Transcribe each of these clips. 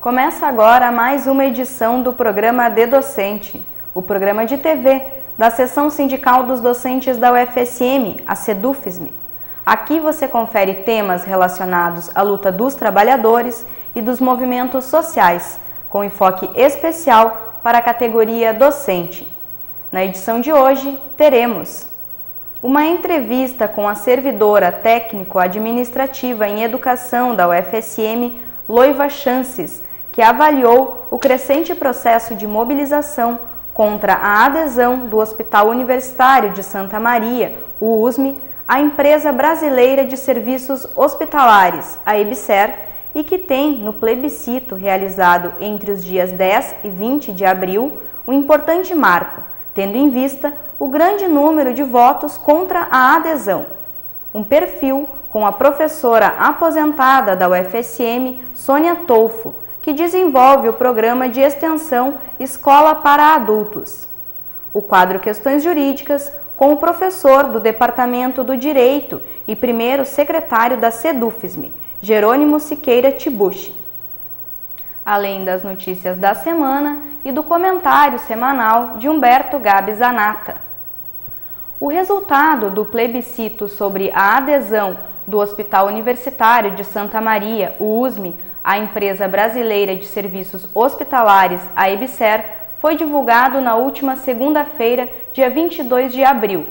Começa agora mais uma edição do programa De Docente, o programa de TV da Seção Sindical dos Docentes da UFSM, a SEDUFSM. Aqui você confere temas relacionados à luta dos trabalhadores e dos movimentos sociais, com enfoque especial para a categoria docente. Na edição de hoje, teremos uma entrevista com a servidora técnico-administrativa em educação da UFSM, Loiva Chances, que avaliou o crescente processo de mobilização contra a adesão do Hospital Universitário de Santa Maria, o USM, à Empresa Brasileira de Serviços Hospitalares, a EBSER, e que tem, no plebiscito realizado entre os dias 10 e 20 de abril, um importante marco, tendo em vista o grande número de votos contra a adesão. Um perfil com a professora aposentada da UFSM, Sônia Tolfo, que desenvolve o programa de extensão Escola para Adultos. O quadro Questões Jurídicas, com o professor do Departamento do Direito e primeiro secretário da SEDUFSM, Jerônimo Siqueira Tibuchi. Além das notícias da semana e do comentário semanal de Humberto Gabi Zanata. O resultado do plebiscito sobre a adesão do Hospital Universitário de Santa Maria, o USM, a Empresa Brasileira de Serviços Hospitalares, a EBSER, foi divulgado na última segunda-feira, dia 22 de abril.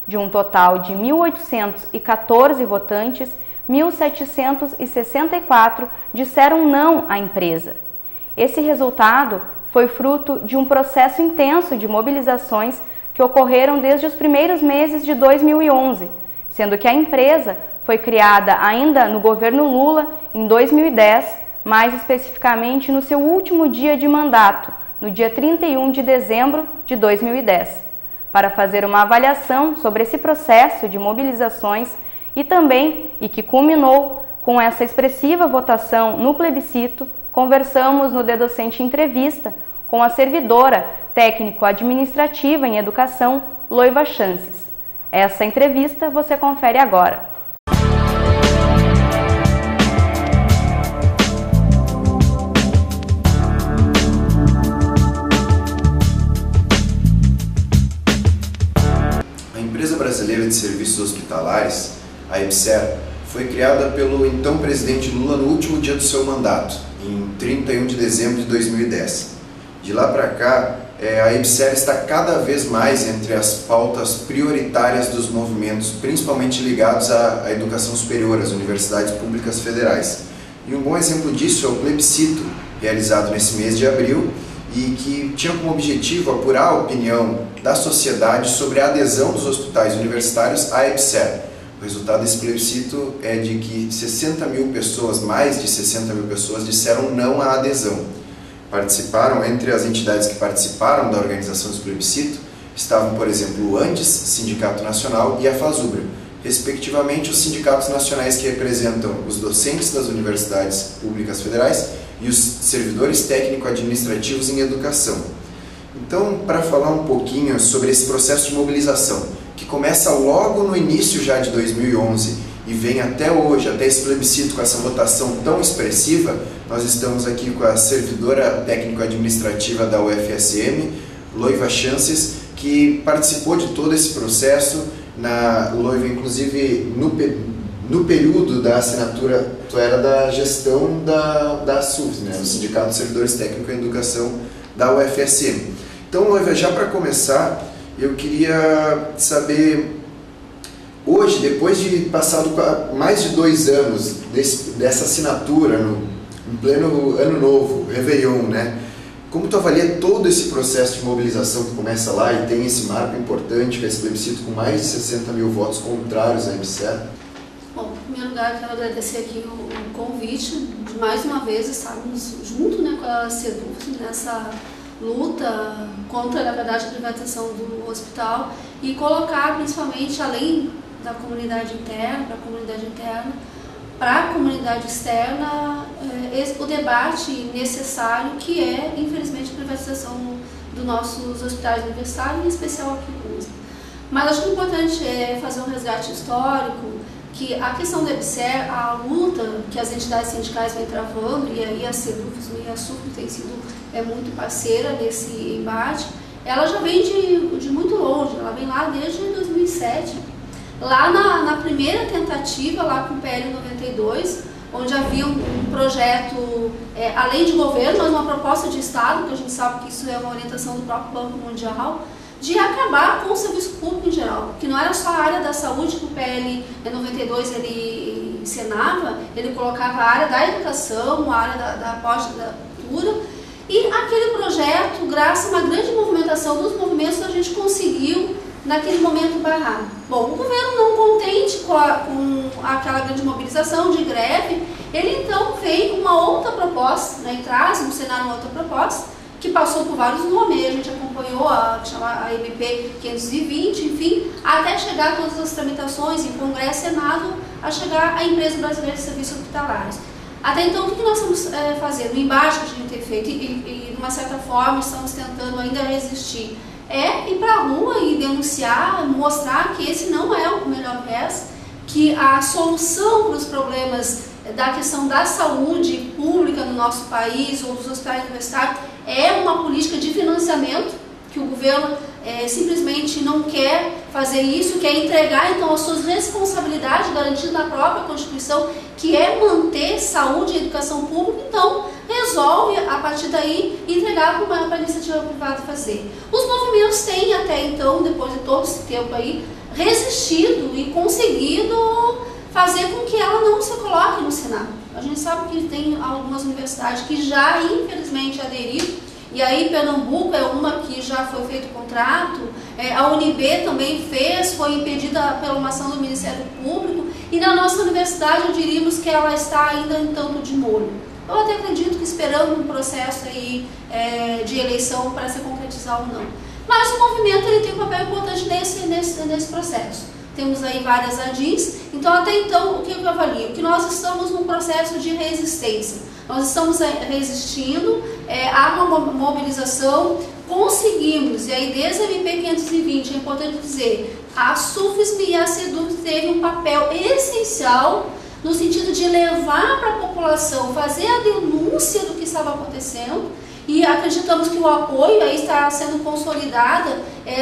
De um total de 1.814 votantes, 1.764 disseram não à empresa. Esse resultado foi fruto de um processo intenso de mobilizações que ocorreram desde os primeiros meses de 2011, sendo que a empresa foi criada ainda no governo Lula em 2010, mais especificamente no seu último dia de mandato, no dia 31 de dezembro de 2010, para fazer uma avaliação sobre esse processo de mobilizações e que culminou com essa expressiva votação no plebiscito. Conversamos no De Docente Entrevista com a servidora técnico-administrativa em educação, Loiva Chances. Essa entrevista você confere agora. A Empresa Brasileira de Serviços Hospitalares, a EBSER, foi criada pelo então presidente Lula no último dia do seu mandato, em 31 de dezembro de 2010. De lá para cá, a EBSER está cada vez mais entre as pautas prioritárias dos movimentos, principalmente ligados à educação superior, às universidades públicas federais. E um bom exemplo disso é o plebiscito, realizado nesse mês de abril, e que tinha como objetivo apurar a opinião da sociedade sobre a adesão dos hospitais universitários à EBSER. O resultado desse plebiscito é de que 60 mil pessoas, mais de 60 mil pessoas, disseram não à adesão. Participaram, entre as entidades que participaram da organização desse plebiscito, estavam, por exemplo, o ANDES, Sindicato Nacional, e a FASUBRA, respectivamente os sindicatos nacionais que representam os docentes das universidades públicas federais e os servidores técnico-administrativos em educação. Então, para falar um pouquinho sobre esse processo de mobilização, que começa logo no início já de 2011 e vem até hoje, até esse plebiscito com essa votação tão expressiva, nós estamos aqui com a servidora técnico-administrativa da UFSM, Loiva Chances, que participou de todo esse processo. Loiva, inclusive, no período da assinatura, tu era da gestão da SUFS, né, o Sindicato dos Servidores Técnicos em Educação da UFSM. Então, Loiva, já para começar, eu queria saber, hoje, depois de passado mais de 2 anos dessa assinatura, em pleno Ano Novo, Réveillon, né? Como tu avalia todo esse processo de mobilização que começa lá e tem esse marco importante, que é esse plebiscito com mais de 60 mil votos contrários à EBSER? Bom, em primeiro lugar, eu quero agradecer aqui o convite de mais uma vez estarmos junto, né, com a SEDUFSM nessa luta contra, na verdade, a privatização do hospital e colocar, principalmente, além da comunidade interna, para a comunidade externa, o debate necessário que é, infelizmente, a privatização dos nossos hospitais universitários, em especial aqui no USP. Mas acho que o importante é fazer um resgate histórico, que a questão do EBSER, a luta que as entidades sindicais vêm travando, e aí a SEDUFSM e a SUFM tem sido muito parceira nesse embate, ela já vem de muito longe, ela vem lá desde 2007. Lá na primeira tentativa, lá com o PL 92, onde havia um projeto, além de governo, mas uma proposta de Estado, que a gente sabe que isso é uma orientação do próprio Banco Mundial, de acabar com o serviço público em geral, que não era só a área da saúde que o PL 92 ele encenava, ele colocava a área da educação, a área da pós-cultura, e aquele projeto, graças a uma grande movimentação dos movimentos, a gente conseguiu, naquele momento, barrar. Bom, o governo, não contente com aquela grande mobilização de greve, ele então veio com uma outra proposta, né, e traz no Senado uma outra proposta, que passou por vários nomes, a gente acompanhou a MP 520, enfim, até chegar a todas as tramitações em Congresso e Senado, a chegar à Empresa Brasileira de Serviços Hospitalares. Até então, o que nós estamos fazendo? O embate que a gente tem feito, e de uma certa forma estamos tentando ainda resistir, é ir para a rua e denunciar, mostrar que esse não é o melhor viés, que a solução para os problemas da questão da saúde pública no nosso país, ou dos hospitais universitários, é uma política de financiamento, que o governo simplesmente não quer fazer isso, quer entregar então as suas responsabilidades garantidas na própria Constituição, que é manter saúde e educação pública, então resolve a partir daí entregar para a iniciativa privada fazer. Os movimentos têm até então, depois de todo esse tempo aí, resistido e conseguido fazer com que ela não se coloque no Senado. A gente sabe que tem algumas universidades que já infelizmente aderiram, e aí Pernambuco é uma que já foi feito o contrato, a UNB também fez, foi impedida pela uma ação do Ministério Público, e na nossa universidade diríamos que ela está ainda em tanto de molho. Eu até acredito que esperamos um processo aí, de eleição para se concretizar ou não. Mas o movimento ele tem um papel importante nesse processo. Temos aí várias ADIs, então até então o que eu avalio? Que nós estamos num processo de resistência. Nós estamos resistindo, há uma mobilização, conseguimos, e aí desde a MP 520, é importante dizer, a SUFSM e a SEDUFSM teve um papel essencial no sentido de levar para a população, fazer a denúncia do que estava acontecendo, e acreditamos que o apoio aí está sendo consolidado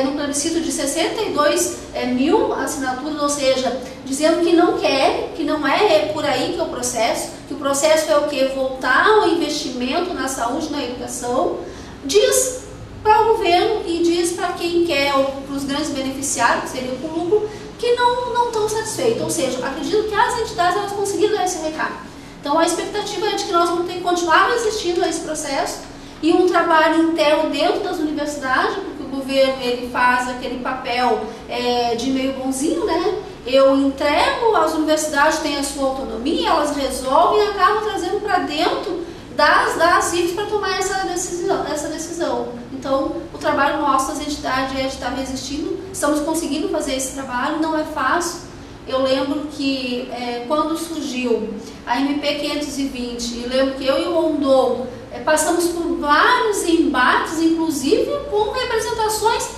no plebiscito de 62 mil assinaturas, ou seja, dizendo que não quer, que não é por aí que é o processo, que o processo é o que? Voltar ao investimento na saúde e na educação, diz para o governo e diz para quem quer, ou para os grandes beneficiários, que seria o lucro, que não estão satisfeitos, ou seja, acredito que as entidades elas conseguiram dar esse recado. Então a expectativa é de que nós vamos ter que continuar resistindo a esse processo, e um trabalho interno dentro das universidades, porque o governo ele faz aquele papel de meio bonzinho, né? Eu entrego, as universidades têm a sua autonomia, elas resolvem e acabam trazendo para dentro das IFES para tomar essa decisão. Então, o trabalho nosso das entidades é de estar resistindo, estamos conseguindo fazer esse trabalho, não é fácil. Eu lembro que quando surgiu a MP 520, eu lembro que eu e o Ondou passamos por vários embates, inclusive com representações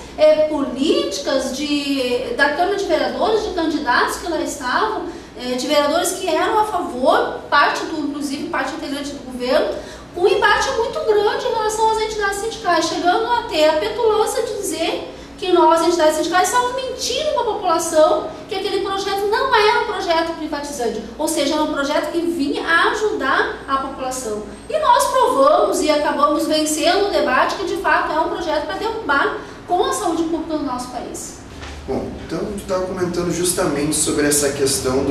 políticas da Câmara de Vereadores, de candidatos que lá estavam, de vereadores que eram a favor, inclusive parte integrante do governo, um embate muito grande em relação às entidades sindicais, chegando a ter a petulância de dizer que nós, entidades sindicais, estávamos mentindo para a população que aquele projeto não era um projeto privatizante, ou seja, era um projeto que vinha a ajudar a população. E nós provamos e acabamos vencendo o debate que, de fato, é um projeto para derrubar com a saúde pública no nosso país. Bom, então tu estava comentando justamente sobre essa questão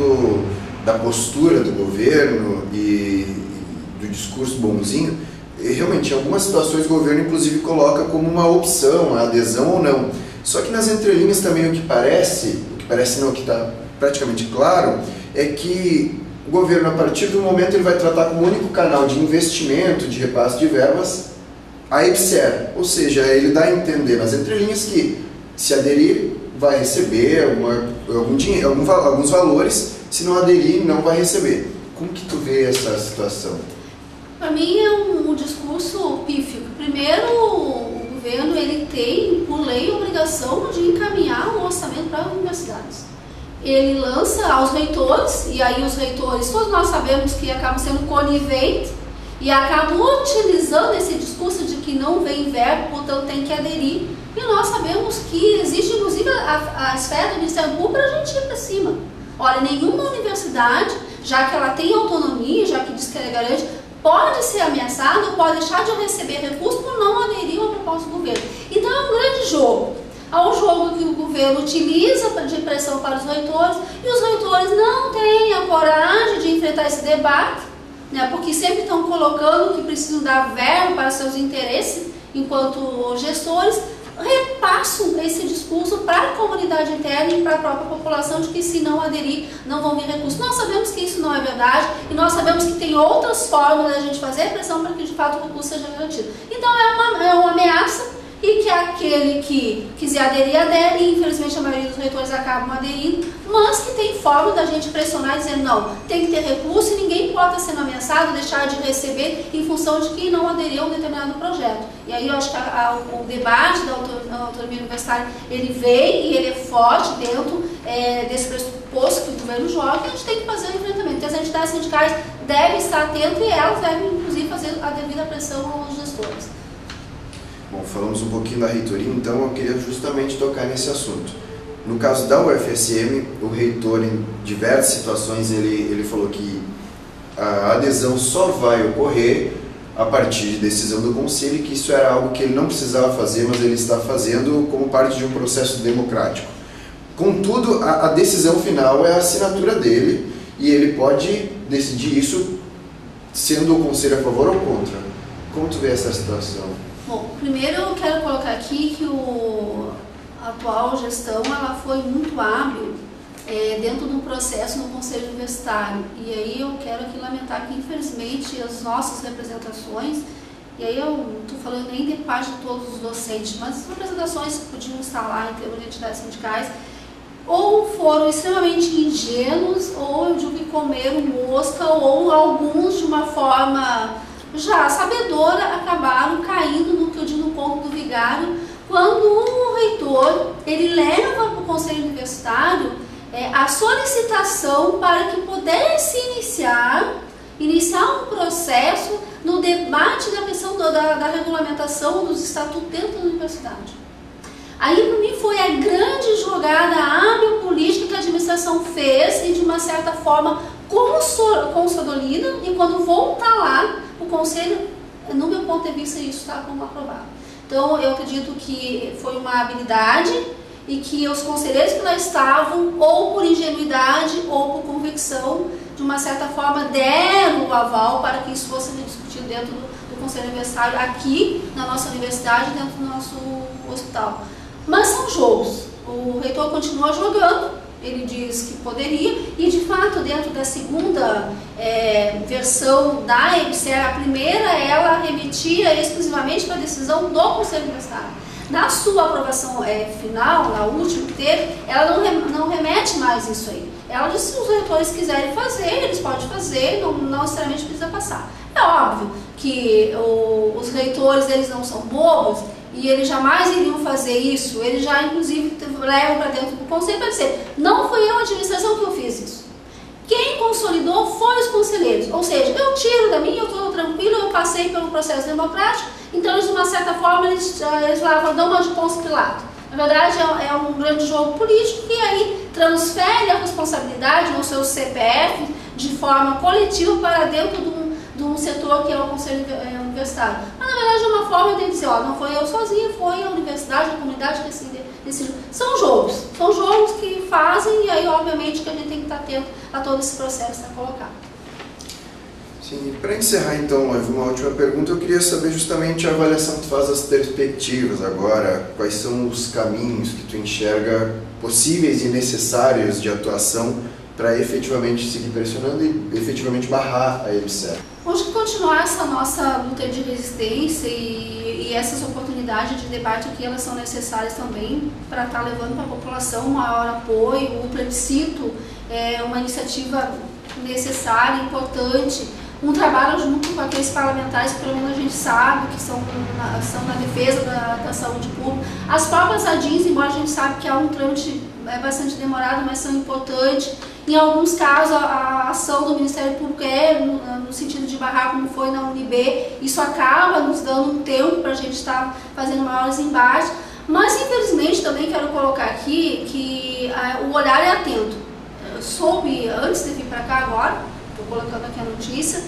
da postura do governo e do discurso bonzinho. E realmente, em algumas situações o governo inclusive coloca como uma opção a adesão ou não. Só que nas entrelinhas também o que parece não, o que está praticamente claro, é que o governo, a partir do momento, ele vai tratar como único canal de investimento, de repasse de verbas, a EBSER. Ou seja, ele dá a entender nas entrelinhas que, se aderir, vai receber alguns valores, se não aderir, não vai receber. Como que tu vê essa situação? Para mim é um discurso pífio. Primeiro, o governo ele tem, por lei, a obrigação de encaminhar um orçamento para as universidades. ele lança aos reitores, e aí os reitores, todos nós sabemos que acabam sendo coniventes e acabam utilizando esse discurso de que não vem verbo, portanto tem que aderir. E nós sabemos que existe inclusive a esfera do Ministério Público para a gente ir para cima. Olha, nenhuma universidade, já que ela tem autonomia, já que diz que ela é garante, pode ser ameaçada ou pode deixar de receber recursos por não aderir ao propósito do governo. Então é um grande jogo. Há um jogo que o governo utiliza de pressão para os reitores e os reitores não têm a coragem de enfrentar esse debate, né, porque sempre estão colocando que precisam dar verba para seus interesses enquanto gestores, repassam esse discurso para a comunidade interna e para a própria população de que se não aderir não vão vir recursos. Nós sabemos que isso não é verdade e nós sabemos que tem outras formas da gente fazer pressão para que de fato o recurso seja garantido. Então é uma ameaça e que aquele que quiser aderir, adere, e infelizmente a maioria dos reitores acabam aderindo, mas que tem forma da gente pressionar e dizer não, tem que ter recurso e ninguém pode estar sendo ameaçado, deixar de receber em função de que não aderiu a um determinado projeto. E aí eu acho que o debate da autonomia universitária, ele vem e ele é forte dentro desse pressuposto que o governo joga, e a gente tem que fazer o enfrentamento. Então, as entidades sindicais devem estar atentas e elas devem inclusive fazer a devida pressão aos gestores. Bom, falamos um pouquinho da reitoria, então eu queria justamente tocar nesse assunto. No caso da UFSM, o reitor, em diversas situações, ele falou que a adesão só vai ocorrer a partir de decisão do Conselho, e que isso era algo que ele não precisava fazer, mas ele está fazendo como parte de um processo democrático. Contudo, a decisão final é a assinatura dele, e ele pode decidir isso sendo o Conselho a favor ou contra. Como tu vê essa situação? Bom, primeiro eu quero colocar aqui que a atual gestão ela foi muito hábil dentro do processo no Conselho Universitário. E aí eu quero aqui lamentar que, infelizmente, as nossas representações, e aí eu não estou falando nem de parte de todos os docentes, mas as representações que podiam estar lá em termos de entidades sindicais, ou foram extremamente ingênuos, ou eu digo que comeram mosca, ou alguns de uma forma já sabedora acabaram caindo no que eu digo no ponto do vigário, quando o reitor ele leva para o Conselho Universitário a solicitação para que pudesse iniciar um processo no debate da questão da regulamentação dos estatutos dentro da universidade. Aí, para mim, foi a grande jogada hábil política que a administração fez e, de uma certa forma, consolida, e quando voltar lá, o Conselho, no meu ponto de vista, isso está como aprovado. Então, eu acredito que foi uma habilidade e que os conselheiros que lá estavam, ou por ingenuidade ou por convicção, de uma certa forma, deram o aval para que isso fosse discutido dentro do Conselho Universitário, aqui na nossa universidade, dentro do nosso hospital. Mas são jogos. O reitor continua jogando, ele diz que poderia, e de fato dentro da segunda versão da EBSER, a primeira ela remetia exclusivamente para a decisão do Conselho Universitário. Na sua aprovação final, na última que teve, ela não remete mais isso aí. Ela diz que se os reitores quiserem fazer, eles podem fazer, não necessariamente precisa passar. É óbvio que os reitores eles não são bobos, e eles jamais iriam fazer isso, eles já inclusive levam para dentro do Conselho para dizer, não foi eu a administração que eu fiz isso. Quem consolidou foi os conselheiros, ou seja, eu tiro da minha, eu estou tranquilo, eu passei pelo processo democrático, então eles de uma certa forma, eles lá dão uma de Pôncio Pilato. Na verdade é um grande jogo político e aí transfere a responsabilidade no seu CPF de forma coletiva para dentro de um setor que é o Conselho Universitário. Mas na verdade é uma forma de dizer, ó, não foi eu sozinha, foi a universidade, a comunidade que decidiu. São jogos que fazem e aí obviamente que a gente tem que estar atento a todo esse processo que está colocado. Sim, para encerrar então, uma última pergunta, eu queria saber justamente a avaliação que tu faz das perspectivas agora, quais são os caminhos que tu enxerga possíveis e necessários de atuação para efetivamente seguir pressionando e efetivamente barrar a EBSER. Hoje continuar essa nossa luta de resistência e essas oportunidades de debate aqui, elas são necessárias também para estar levando para a população um maior apoio. O plebiscito é uma iniciativa necessária, importante, um trabalho junto com aqueles parlamentares que pelo menos a gente sabe que são na defesa da saúde pública. As próprias ADINs, embora a gente sabe que há um trâmite é bastante demorada, mas são importantes. Em alguns casos, a ação do Ministério Público é no sentido de barrar, como foi na UNB. Isso acaba nos dando um tempo para a gente estar fazendo maiores embates. Mas, infelizmente, também quero colocar aqui que o olhar é atento. Eu soube, antes de vir para cá agora, estou colocando aqui a notícia,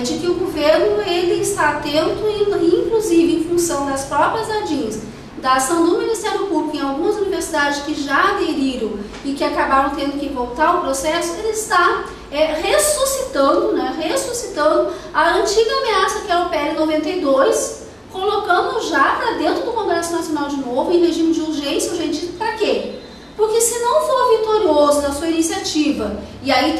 de que o governo ele está atento, inclusive em função das próprias ADINs, da ação do Ministério Público em algumas universidades que já aderiram e que acabaram tendo que voltar ao processo, ele está ressuscitando a antiga ameaça que é o PL 92, colocando já para dentro do Congresso Nacional de novo, em regime de urgência, para quê? Porque se não for vitorioso na sua iniciativa, e aí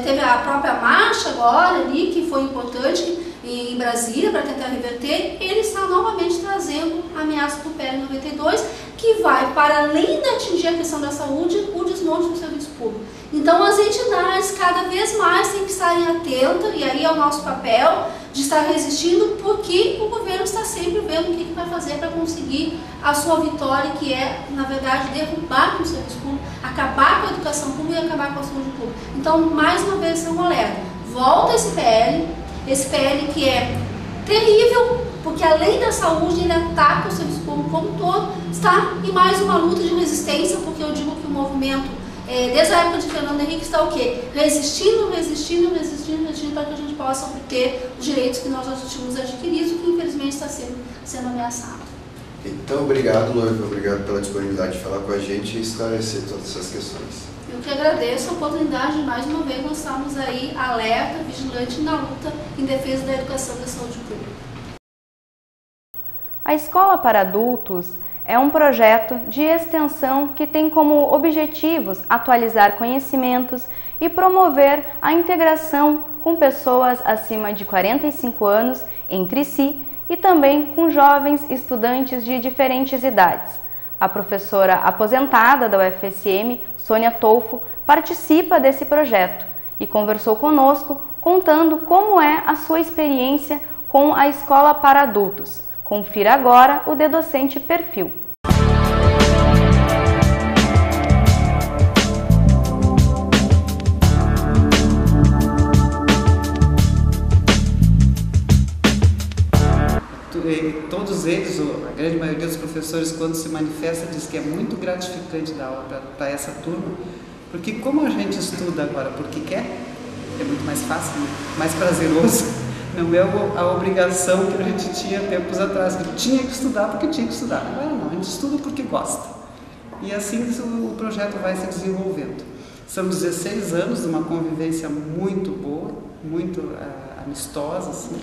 teve a própria marcha agora ali, que foi importante em Brasília para tentar reverter, ele está novamente trazendo a ameaça do PL 92, que vai, para além de atingir a questão da saúde, o desmonte do serviço público. Então as entidades cada vez mais têm que estarem atentas, e aí é o nosso papel de estar resistindo, porque o governo está sempre vendo o que vai fazer para conseguir a sua vitória, que é, na verdade, derrubar o serviço público, acabar com a educação pública e acabar com a saúde pública. Então, mais uma vez, seu alerta, volta esse PL que é terrível, porque além da saúde, ele ataca o serviço público como um todo, está em mais uma luta de resistência, porque eu digo que o movimento, desde a época de Fernando Henrique, está o quê? Resistindo para que a gente possa obter os direitos que nós já tínhamos adquiridos, que infelizmente está sendo ameaçado. Então, obrigado, Noiva, obrigado pela disponibilidade de falar com a gente e esclarecer todas essas questões. Eu que agradeço a oportunidade de mais uma vez nós estamos aí alerta, vigilante na luta em defesa da educação e da saúde pública. A Escola para Adultos é um projeto de extensão que tem como objetivos atualizar conhecimentos e promover a integração com pessoas acima de 45 anos entre si e também com jovens estudantes de diferentes idades. A professora aposentada da UFSM, Sônia Tolfo, participa desse projeto e conversou conosco contando como é a sua experiência com a Escola para Adultos. Confira agora o De Docente Perfil. Todos eles, a grande maioria dos professores, quando se manifesta, diz que é muito gratificante dar aula para essa turma, porque como a gente estuda agora porque quer, é muito mais fácil, mais prazeroso, não é a obrigação que a gente tinha tempos atrás, que tinha que estudar porque tinha que estudar. Agora não, a gente estuda porque gosta. E assim o projeto vai se desenvolvendo. São 16 anos de uma convivência muito boa, muito amistosa, assim,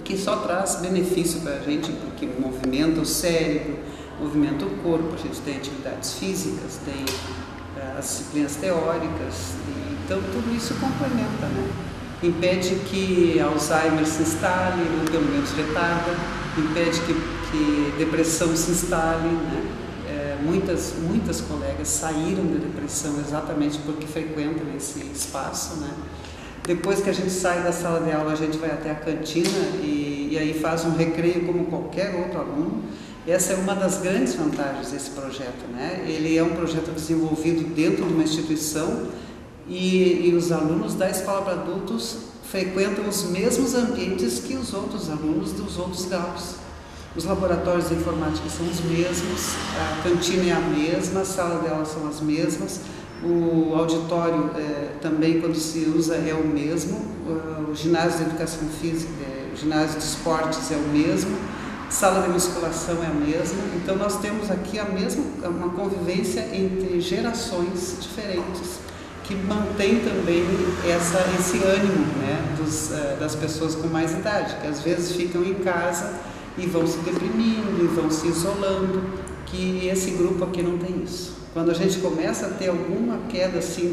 que só traz benefício para a gente, porque movimenta o cérebro, movimenta o corpo, a gente tem atividades físicas, tem as disciplinas teóricas, então tudo isso complementa, né? Impede que Alzheimer se instale, ou pelo menos retarda, impede que depressão se instale, né? Muitas colegas saíram da depressão exatamente porque frequentam esse espaço, né? Depois que a gente sai da sala de aula, a gente vai até a cantina e aí faz um recreio como qualquer outro aluno. Essa é uma das grandes vantagens desse projeto, né? Ele é um projeto desenvolvido dentro de uma instituição e os alunos da Escola para Adultos frequentam os mesmos ambientes que os outros alunos dos outros graus. Os laboratórios de informática são os mesmos, a cantina é a mesma, a sala de aula são as mesmas, o auditório também, quando se usa, é o mesmo, o ginásio de educação física, o ginásio de esportes é o mesmo, sala de musculação é a mesma, então nós temos aqui uma convivência entre gerações diferentes, que mantém também esse ânimo, né, das pessoas com mais idade, que às vezes ficam em casa e vão se deprimindo e vão se isolando, que esse grupo aqui não tem isso. Quando a gente começa a ter alguma queda assim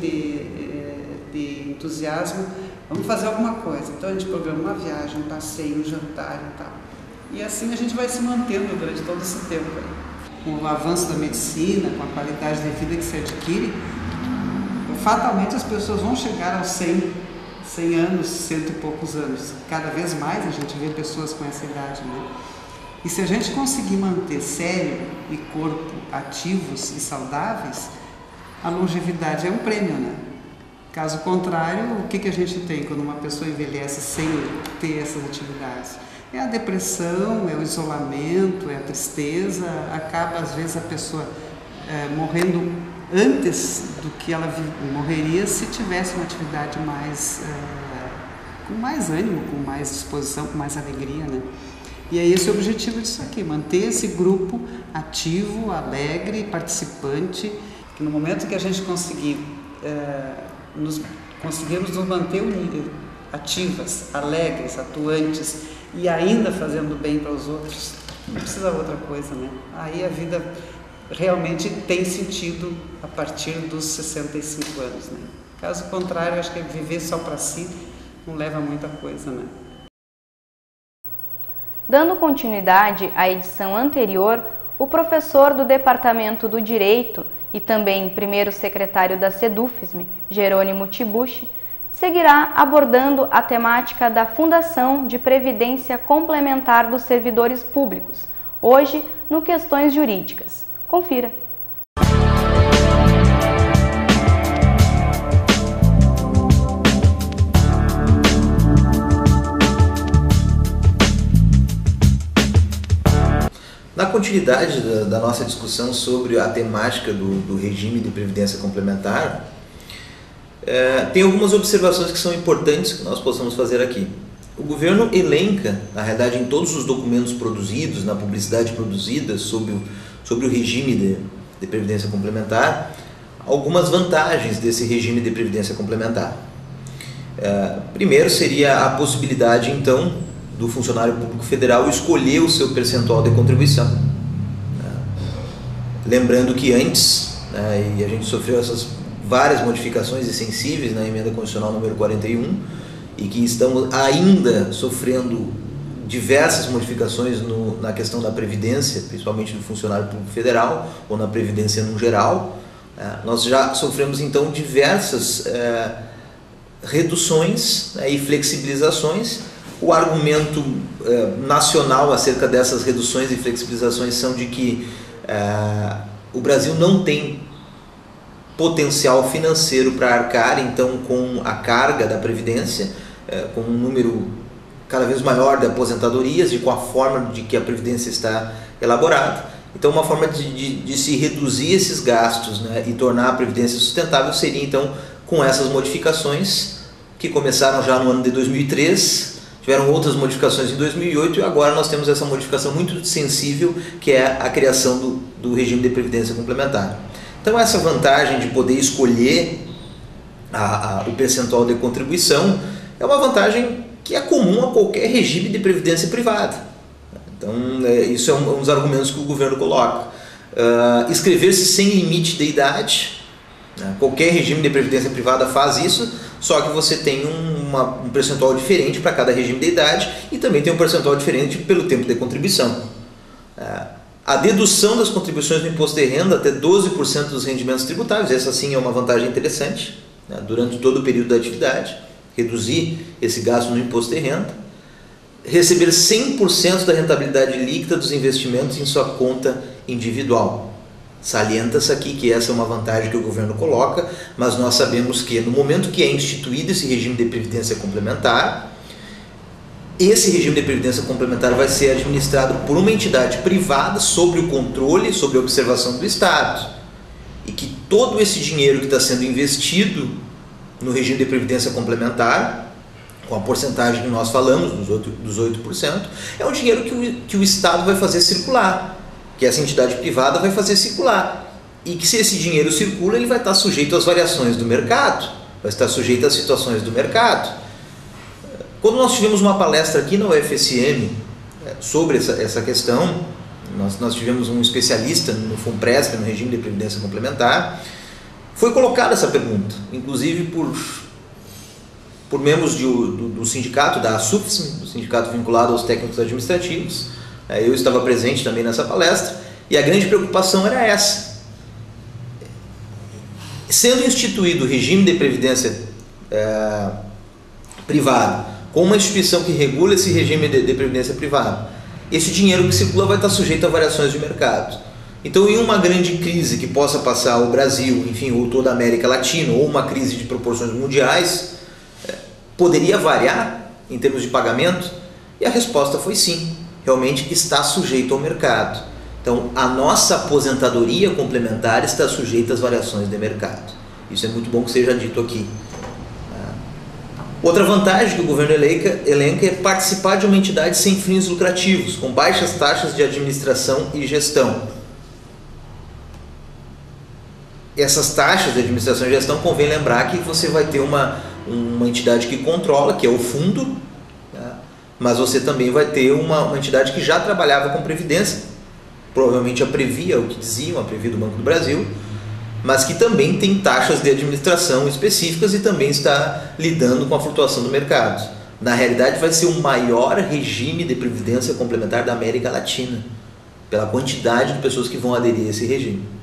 de entusiasmo, vamos fazer alguma coisa. Então a gente programa uma viagem, um passeio, um jantar e tal. E assim a gente vai se mantendo durante todo esse tempo aí. Com o avanço da medicina, com a qualidade de vida que se adquire, fatalmente as pessoas vão chegar aos 100 anos, 100 e poucos anos. Cada vez mais a gente vê pessoas com essa idade, né? E se a gente conseguir manter cérebro e corpo ativos e saudáveis, a longevidade é um prêmio, né? Caso contrário, o que a gente tem quando uma pessoa envelhece sem ter essas atividades? É a depressão, é o isolamento, é a tristeza, acaba às vezes a pessoa morrendo antes do que ela morreria se tivesse uma atividade mais, com mais ânimo, com mais disposição, com mais alegria, né? E é esse o objetivo disso aqui, manter esse grupo ativo, alegre, participante, que no momento que a gente conseguirmos nos manter ativas, alegres, atuantes e ainda fazendo bem para os outros, não precisa outra coisa, né? Aí a vida realmente tem sentido a partir dos 65 anos, né? Caso contrário, acho que viver só para si não leva a muita coisa, né? Dando continuidade à edição anterior, o professor do Departamento do Direito e também primeiro secretário da SEDUFSM, Jerônimo Tibuchi, seguirá abordando a temática da Fundação de Previdência Complementar dos Servidores Públicos, hoje no Questões Jurídicas. Confira! Na continuidade da nossa discussão sobre a temática do regime de previdência complementar, tem algumas observações que são importantes que nós possamos fazer aqui. O governo elenca, na realidade, em todos os documentos produzidos, na publicidade produzida sobre o regime de previdência complementar, algumas vantagens desse regime de previdência complementar. Primeiro seria a possibilidade, então, do funcionário público federal escolher o seu percentual de contribuição. Lembrando que antes, e a gente sofreu essas várias modificações sensíveis na emenda constitucional número 41, e que estamos ainda sofrendo diversas modificações na questão da previdência, principalmente do funcionário público federal, ou na previdência no geral, nós já sofremos então diversas reduções e flexibilizações. O argumento nacional acerca dessas reduções e flexibilizações são de que o Brasil não tem potencial financeiro para arcar então com a carga da Previdência, com um número cada vez maior de aposentadorias e com a forma de que a Previdência está elaborada. Então uma forma de se reduzir esses gastos, né, e tornar a Previdência sustentável seria então com essas modificações que começaram já no ano de 2003, tiveram outras modificações em 2008 e agora nós temos essa modificação muito sensível que é a criação do regime de previdência complementar. Então essa vantagem de poder escolher o percentual de contribuição é uma vantagem que é comum a qualquer regime de previdência privada. Então isso é um dos argumentos que o governo coloca. Inscrever-se sem limite de idade, né? Qualquer regime de previdência privada faz isso, só que você tem um percentual diferente para cada regime de idade e também tem um percentual diferente pelo tempo de contribuição. A dedução das contribuições do imposto de renda até 12% dos rendimentos tributáveis, essa sim é uma vantagem interessante, né, durante todo o período da atividade, reduzir esse gasto no imposto de renda, receber 100% da rentabilidade líquida dos investimentos em sua conta individual. Salienta-se aqui que essa é uma vantagem que o governo coloca, mas nós sabemos que no momento que é instituído esse regime de previdência complementar, esse regime de previdência complementar vai ser administrado por uma entidade privada sob o controle, sob a observação do Estado. E que todo esse dinheiro que está sendo investido no regime de previdência complementar, com a porcentagem que nós falamos, dos 8%, é um dinheiro que o Estado vai fazer circular, que essa entidade privada vai fazer circular. E que se esse dinheiro circula, ele vai estar sujeito às variações do mercado, vai estar sujeito às situações do mercado. Quando nós tivemos uma palestra aqui na UFSM sobre essa questão, nós tivemos um especialista no FUNPRESP, no regime de previdência complementar, foi colocada essa pergunta, inclusive por membros do sindicato, da ASUFSM, do sindicato vinculado aos técnicos administrativos. Eu estava presente também nessa palestra e a grande preocupação era essa. Sendo instituído o regime de previdência privada, com uma instituição que regula esse regime de previdência privada, esse dinheiro que circula vai estar sujeito a variações de mercado. Então, em uma grande crise que possa passar o Brasil, enfim, ou toda a América Latina, ou uma crise de proporções mundiais, poderia variar em termos de pagamento? E a resposta foi sim, realmente está sujeito ao mercado. Então, a nossa aposentadoria complementar está sujeita às variações de mercado. Isso é muito bom que seja dito aqui. Outra vantagem que o governo elenca é participar de uma entidade sem fins lucrativos, com baixas taxas de administração e gestão. Essas taxas de administração e gestão, convém lembrar que você vai ter uma entidade que controla, que é o fundo, tá? Mas você também vai ter uma entidade que já trabalhava com previdência, provavelmente a Previa, o que diziam, a Previa do Banco do Brasil, mas que também tem taxas de administração específicas e também está lidando com a flutuação do mercado. Na realidade, vai ser o maior regime de previdência complementar da América Latina, pela quantidade de pessoas que vão aderir a esse regime.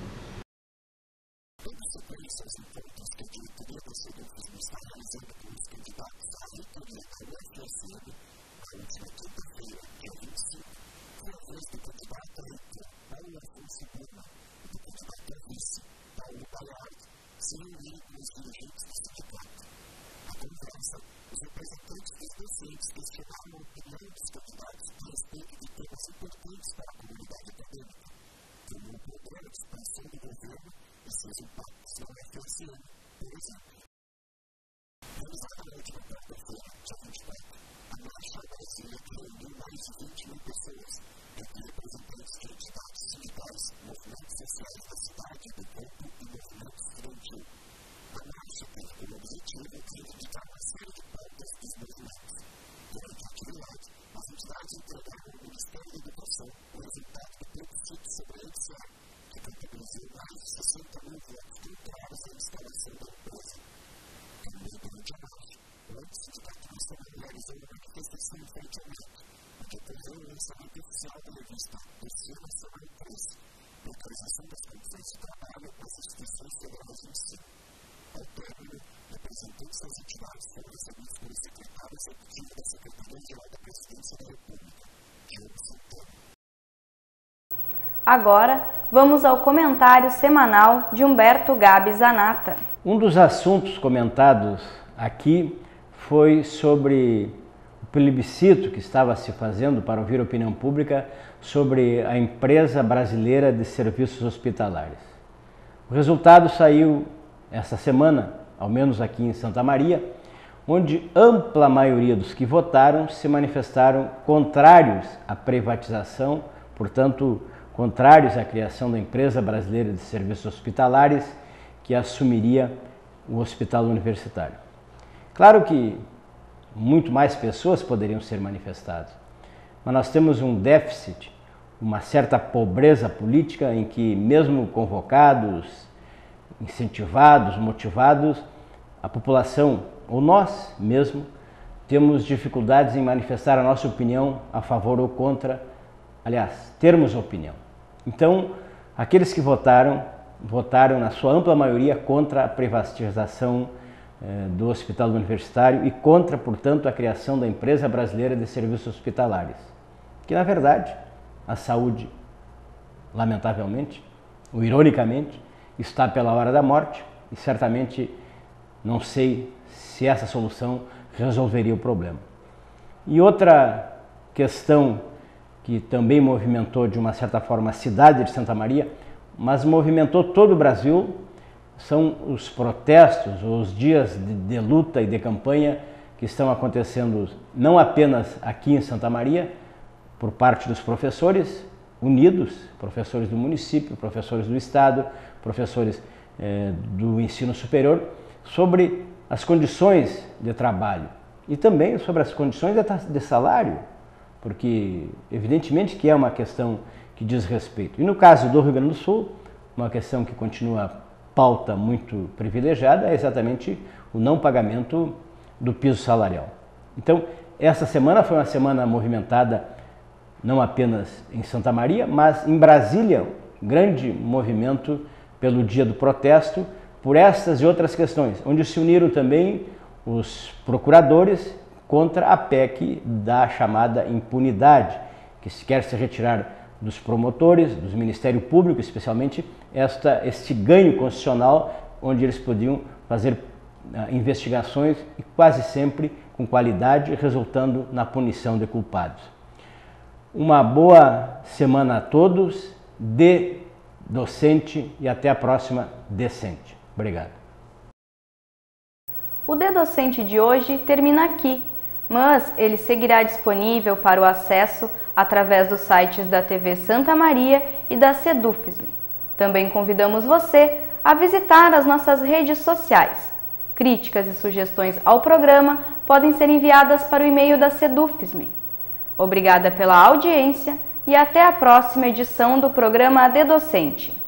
Agora, vamos ao comentário semanal de Humberto Gabi Zanata. Um dos assuntos comentados aqui foi sobre o plebiscito que estava se fazendo para ouvir a opinião pública sobre a empresa brasileira de serviços hospitalares. O resultado saiu essa semana, ao menos aqui em Santa Maria, onde ampla maioria dos que votaram se manifestaram contrários à privatização, portanto, contrários à criação da empresa brasileira de serviços hospitalares que assumiria o hospital universitário. Claro que muito mais pessoas poderiam ser manifestadas, mas nós temos um déficit, uma certa pobreza política em que mesmo convocados, incentivados, motivados, a população, ou nós mesmo, temos dificuldades em manifestar a nossa opinião a favor ou contra, aliás, termos opinião. Então, aqueles que votaram na sua ampla maioria contra a privatização do hospital universitário e contra, portanto, a criação da empresa brasileira de serviços hospitalares, que na verdade a saúde, lamentavelmente, ou ironicamente, está pela hora da morte e certamente não sei se essa solução resolveria o problema. E outra questão que também movimentou de uma certa forma a cidade de Santa Maria, mas movimentou todo o Brasil, são os protestos, os dias de luta e de campanha que estão acontecendo não apenas aqui em Santa Maria, por parte dos professores unidos, professores do município, professores do estado, professores do ensino superior, sobre as condições de trabalho e também sobre as condições de salário, porque evidentemente que é uma questão que diz respeito. E no caso do Rio Grande do Sul, uma questão que continua pauta muito privilegiada é exatamente o não pagamento do piso salarial. Então, essa semana foi uma semana movimentada não apenas em Santa Maria, mas em Brasília, grande movimento pelo dia do protesto, por estas e outras questões, onde se uniram também os procuradores contra a PEC da chamada impunidade, que se quer se retirar dos promotores, do Ministério Público, especialmente este ganho constitucional, onde eles podiam fazer investigações e quase sempre com qualidade, resultando na punição de culpados. Uma boa semana a todos, de docente, e até a próxima decente. Obrigado. O De Docente de hoje termina aqui, mas ele seguirá disponível para o acesso através dos sites da TV Santa Maria e da Sedufisme. Também convidamos você a visitar as nossas redes sociais. Críticas e sugestões ao programa podem ser enviadas para o e-mail da Sedufisme. Obrigada pela audiência e até a próxima edição do programa De Docente.